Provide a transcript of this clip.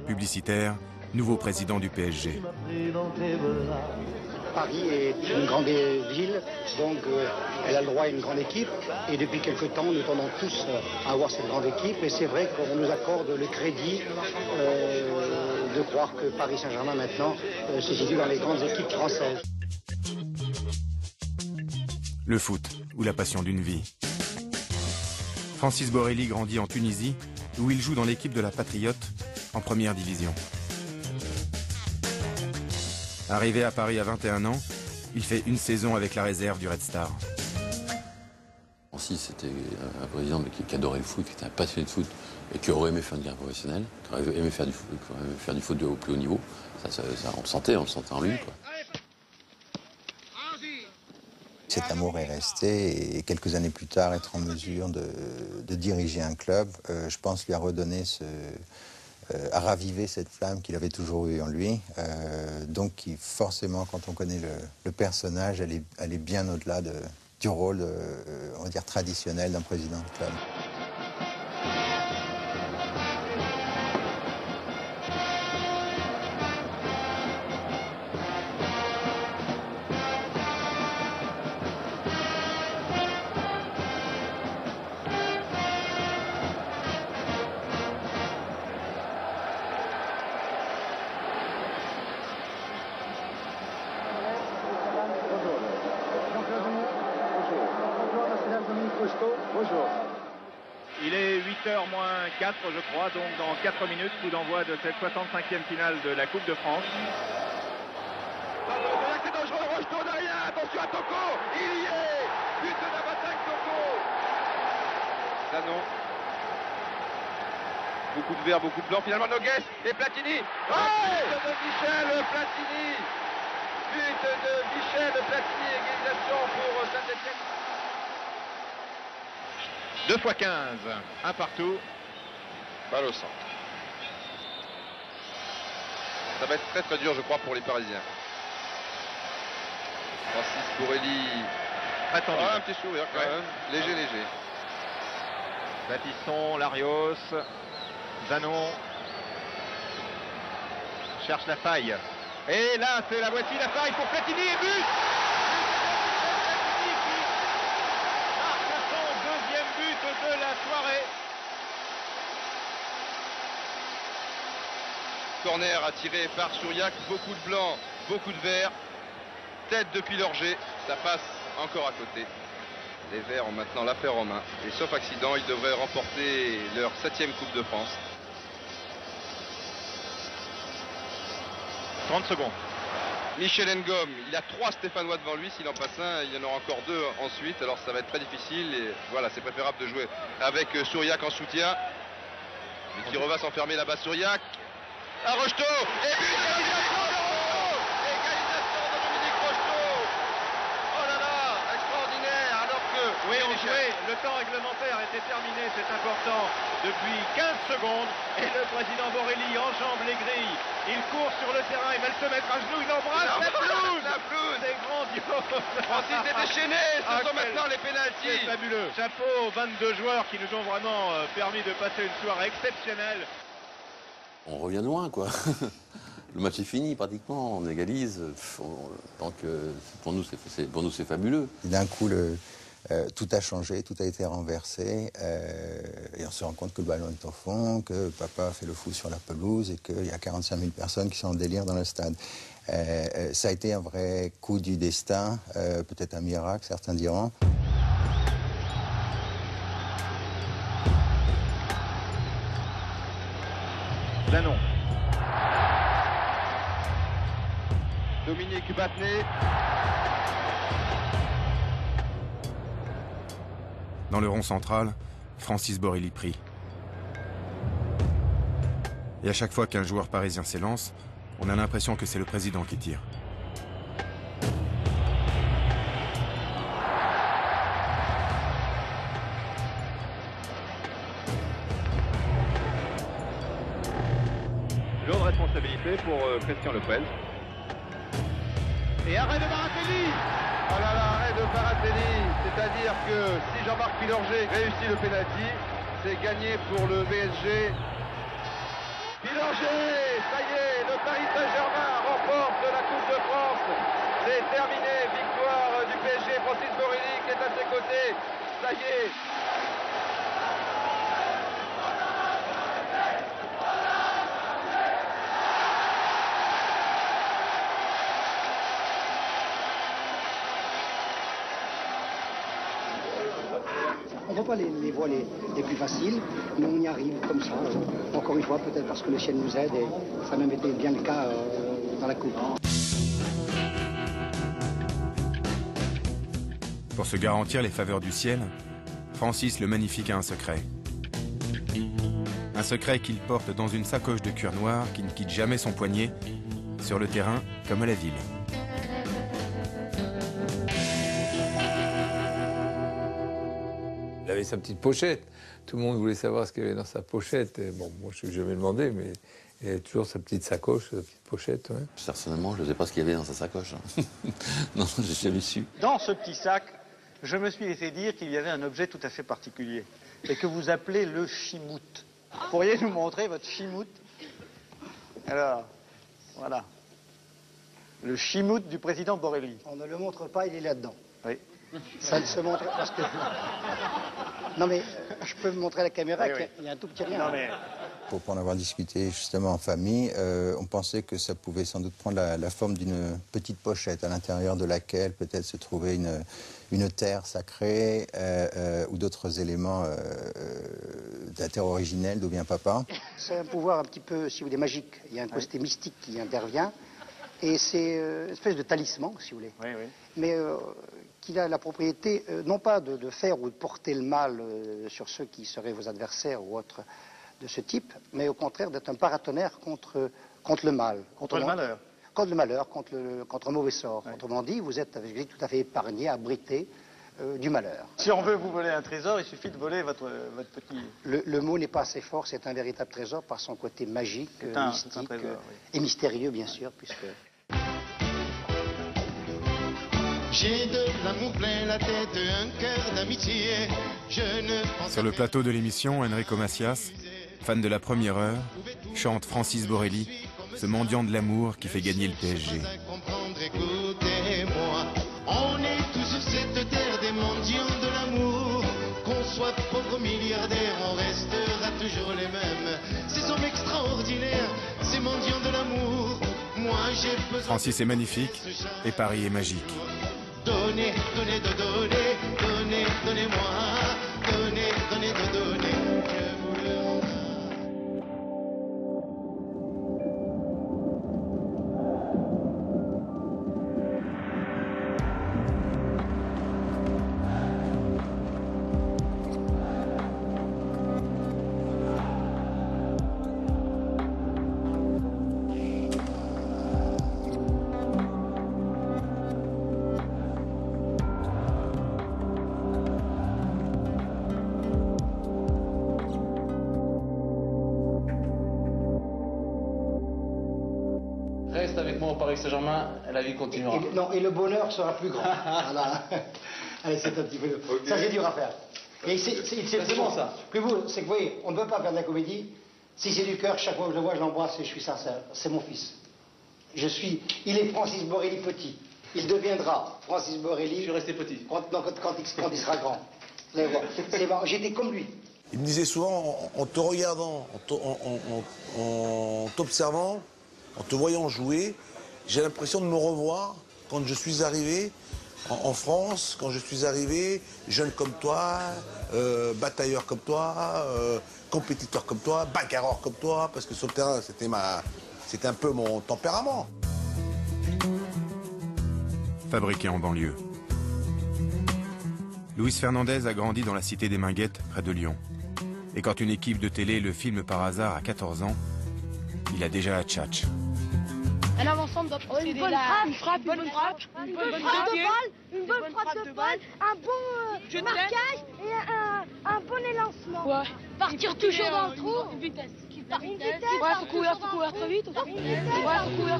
Publicitaire, nouveau président du PSG. Paris est une grande ville, donc elle a le droit à une grande équipe. Et depuis quelque temps, nous tendons tous à avoir cette grande équipe. Et c'est vrai qu'on nous accorde le crédit de croire que Paris Saint-Germain maintenant se situe dans les grandes équipes françaises. Le foot, ou la passion d'une vie. Francis Borelli grandit en Tunisie, où il joue dans l'équipe de la Patriote, en première division. Arrivé à Paris à 21 ans, il fait une saison avec la réserve du Red Star. Francis, c'était un président qui adorait le foot, qui était un passionné de foot et qui aurait aimé faire une carrière professionnelle, qui aurait aimé faire du foot au plus haut niveau. Ça, on le sentait en lui, quoi. Cet amour est resté et quelques années plus tard, être en mesure de diriger un club, je pense lui a redonné à raviver cette flamme qu'il avait toujours eue en lui. Donc forcément, quand on connaît le personnage, elle est bien au-delà du rôle, on va dire, traditionnel d'un président de club. Il est 8h moins 4, je crois, donc dans 4 minutes, coup d'envoi de cette 65e finale de la Coupe de France. C'est dangereux, Rocheteau derrière, attention à Toko, il y est, but de la bataille Toko. Zanon. Beaucoup de vert, beaucoup de blanc, finalement Noguès et Platini. But de Michel Platini. But de Michel Platini, égalisation pour Saint-Etienne. 2 x 15, un partout. Balle au centre. Ça va être très très dur, je crois, pour les Parisiens. Francis Borelli. Très tendu. Un petit sourire quand même. Léger, léger. Baptiston, Larios, Zanon. Cherche la faille. Et là, c'est la voici, la faille pour Platini et but. De la soirée. Corner attiré par Souriac, beaucoup de blanc, beaucoup de vert. Tête depuis l'orger, ça passe encore à côté. Les Verts ont maintenant l'affaire en main. Et sauf accident, ils devraient remporter leur 7e Coupe de France. 30 secondes. Michel Ngom, il a 3 Stéphanois devant lui, s'il en passe un, il y en aura encore 2 ensuite, alors ça va être très difficile et voilà, c'est préférable de jouer avec Souriac en soutien. Mais qui va s'enfermer là-bas, Souriac. À Rocheteau, et but, égalisation de Rocheteau. Égalisation de Dominique Rocheteau. Oh là là, extraordinaire, alors que... Oui, on jouait, le temps réglementaire était terminé, c'est important, depuis 15 secondes, et le président Borelli enjambe les grilles. Il court sur le terrain, il va se mettre à genoux, il embrasse la pelouse. La pelouse. C'est grandiose. Francis est déchaîné, ce sont maintenant les C'est pénaltys. fabuleux. Chapeau aux 22 joueurs qui nous ont vraiment permis de passer une soirée exceptionnelle. On revient de loin, quoi. Le match est fini, pratiquement, on égalise. Donc, pour nous, c'est fabuleux. D'un coup, tout a changé, tout a été renversé, et on se rend compte que le ballon est au fond, que papa a fait le fou sur la pelouse et qu'il y a 45 000 personnes qui sont en délire dans le stade. Ça a été un vrai coup du destin, peut-être un miracle, certains diront. Zanon. Dominique Battenet. Dans le rond central, Francis Borelli prie. Et à chaque fois qu'un joueur parisien s'élance, on a l'impression que c'est le président qui tire. Lourde responsabilité pour Christian Lepel. Et arrêt de Baratelli. Oh là là, arrêt de Baratelli. C'est-à-dire que si Jean-Marc Pilorget réussit le pénalty, c'est gagné pour le PSG. Pilorget PSG. Ça y est, le Paris Saint-Germain remporte la Coupe de France. C'est terminé, victoire du PSG. Francis Borelli qui est à ses côtés. Ça y est. On ne voit pas les voies les plus faciles, mais on y arrive comme ça. Encore une fois, peut-être parce que le ciel nous aide, et ça a même été bien le cas dans la Coupe. Pour se garantir les faveurs du ciel, Francis le Magnifique a un secret. Un secret qu'il porte dans une sacoche de cuir noir qui ne quitte jamais son poignet, sur le terrain comme à la ville. Il avait sa petite pochette. Tout le monde voulait savoir ce qu'il y avait dans sa pochette. Et bon, moi, je ne lui ai jamais demandé, mais il avait toujours sa petite sacoche, sa petite pochette. Ouais. Personnellement, je ne sais pas ce qu'il y avait dans sa sacoche. Non, je n'ai jamais su. Dans ce petit sac, je me suis laissé dire qu'il y avait un objet tout à fait particulier, et que vous appelez le chimout. Pourriez nous montrer votre chimout? Alors, voilà. Le chimout du président Borelli. On ne le montre pas, il est là-dedans. Oui. Ça ne se montre parce que... Non mais, je peux me montrer à la caméra Oui, oui. qu'il y a un tout petit rien. Non, mais... Pour en avoir discuté justement en famille, on pensait que ça pouvait sans doute prendre la forme d'une petite pochette à l'intérieur de laquelle peut-être se trouvait une terre sacrée ou d'autres éléments de la terre originelle d'où vient papa. C'est un pouvoir un petit peu, si vous voulez, magique. Il y a un côté mystique qui intervient. Et c'est une espèce de talisman, si vous voulez. Oui, oui. Mais qu'il a la propriété, non pas de faire ou de porter le mal sur ceux qui seraient vos adversaires ou autres de ce type, mais au contraire d'être un paratonnerre contre le mal. Contre le malheur. Contre le malheur, contre un mauvais sort. Ouais. Autrement dit, vous êtes tout à fait épargné, abrité du malheur. Si on veut vous voler un trésor, il suffit de voler votre petit... Le mot n'est pas assez fort, c'est un véritable trésor par son côté magique, mystique un trésor, oui. Et mystérieux, bien sûr, puisque... J'ai de l'amour plein la tête, un cœur d'amitié. Je ne pense Sur le plateau de l'émission, Enrico Macias, fan de la première heure, chante Francis Borelli, ce mendiant de l'amour qui fait gagner le PSG. Écoutez-moi, on est tous sur cette terre des mendiants de l'amour. Qu'on soit pauvre milliardaire, on restera toujours les mêmes. Ces hommes extraordinaires, ces mendiants de l'amour. Moi j'ai besoin... Francis est magnifique et Paris est magique. Donnez, donnez, donnez, donnez, donnez-moi. Donnez, donnez, donnez, je vous le rends. Reste avec moi au Paris Saint-Germain, la vie continuera. Et le bonheur sera plus grand. Voilà. Allez, c'est un petit peu... Okay. Ça, c'est dur à faire. Et c'est bon, ça. Plus vous, c'est que vous voyez, on ne peut pas faire de la comédie. Si c'est du cœur, chaque fois que je le vois, je l'embrasse et je suis sincère. C'est mon fils. Il est Francis Borelli petit. Il deviendra Francis Borelli... Je suis resté petit. Quand il sera grand. Vous allez voir. J'étais comme lui. Il me disait souvent, en te regardant, en t'observant, en te voyant jouer, j'ai l'impression de me revoir quand je suis arrivé en France, quand je suis arrivé jeune comme toi, batailleur comme toi, compétiteur comme toi, bagarreur comme toi, parce que sur le terrain, c'était un peu mon tempérament. Fabriqué en banlieue. Luis Fernandez a grandi dans la cité des Minguettes, près de Lyon. Et quand une équipe de télé le filme par hasard à 14 ans, il a déjà la tchatche. Un avancement doit procéder une bonne frappe, une bonne frappe de balle, un bon marquage et un bon élancement. Ouais. Partir toujours dans le trou. Une vitesse. Ouais, faut courir très vite. Ouais, faut courir.